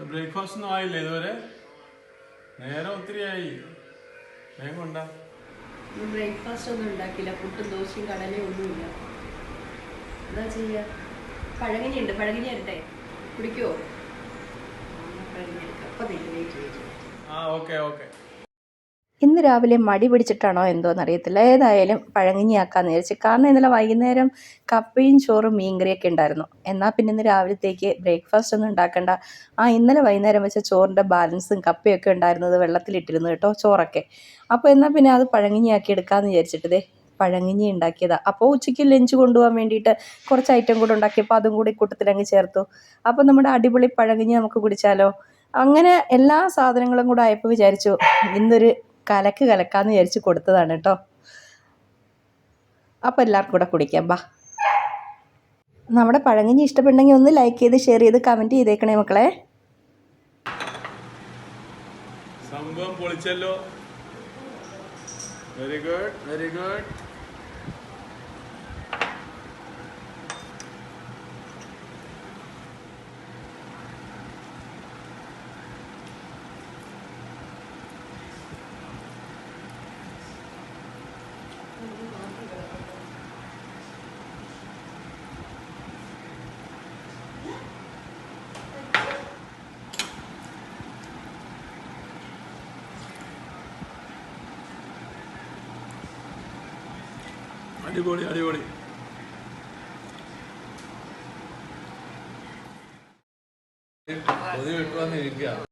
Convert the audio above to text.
Breakfast ഒന്നും ആയില്ലേ ഇതുവരെ? നേരം ഒത്തിരി ആയി. വേഗം കൊണ്ടാ. ബ്രേക്ക്ഫാസ്റ്റ് ഒന്നും ഉണ്ടാക്കില്ല. പുട്ടും ദോശയും കടലയും ഒന്നുമില്ല. എന്താ ചെയ്യുക? പഴകഞ്ഞി ഉണ്ട്. പഴകഞ്ഞി തരട്ടെ? കുടിക്കുവോ? പഴകഞ്ഞി എടുക്കാം. അപ്പം വെയിറ്റ് ചെയ്തു. Okay okay. ഇന്ന് രാവിലെ മടി പിടിച്ചിട്ടാണോ എന്തോന്നറിയത്തില്ല, ഏതായാലും പഴങ്കഞ്ഞിയാക്കാമെന്ന് വിചാരിച്ചു. കാരണം ഇന്നലെ വൈകുന്നേരം കപ്പയും ചോറും മീൻകറിയൊക്കെ ഉണ്ടായിരുന്നു. എന്നാൽ പിന്നെ ഇന്ന് രാവിലത്തേക്ക് ബ്രേക്ക്ഫാസ്റ്റ് ഒന്നും ഉണ്ടാക്കണ്ട. ഇന്നലെ വൈകുന്നേരം വെച്ച ചോറിൻ്റെ ബാലൻസും കപ്പയൊക്കെ ഉണ്ടായിരുന്നത് വെള്ളത്തിലിട്ടിരുന്നു കേട്ടോ, ചോറൊക്കെ. അപ്പോൾ എന്നാൽ പിന്നെ അത് പഴങ്കഞ്ഞിയാക്കി എടുക്കാമെന്ന് വിചാരിച്ചിട്ട് പഴങ്കഞ്ഞി ഉണ്ടാക്കിയതാണ്. അപ്പോൾ ഉച്ചയ്ക്ക് ലഞ്ച് കൊണ്ടുപോകാൻ വേണ്ടിയിട്ട് കുറച്ച് ഐറ്റം കൂടെ ഉണ്ടാക്കിയപ്പോൾ അതും കൂടി കൂട്ടത്തിലങ്ങ് ചേർത്തു. അപ്പോൾ നമ്മുടെ അടിപൊളി പഴങ്കഞ്ഞി നമുക്ക് കുടിച്ചാലോ. അങ്ങനെ എല്ലാ സാധനങ്ങളും കൂടെ ആയപ്പോൾ വിചാരിച്ചു ഇന്നൊരു കലക്കാന്ന് വിചാരിച്ച് കൊടുത്തതാണ് കേട്ടോ. അപ്പോൾ എല്ലാവർക്കും കൂടെ കുടിക്കാം. നമ്മുടെ പഴങ്കഞ്ഞി ഇഷ്ടപ്പെട്ടെങ്കിൽ ഒന്ന് ലൈക്ക് ചെയ്ത് ഷെയർ ചെയ്ത് കമൻറ്റ് ചെയ്തേക്കണേ മക്കളെ. സംഭവം പൊളിച്ചല്ലോ. Very good very good. അടിപൊളി അടിപൊളി. കൊതി വിട്ടുവന്നിരിക്കുക.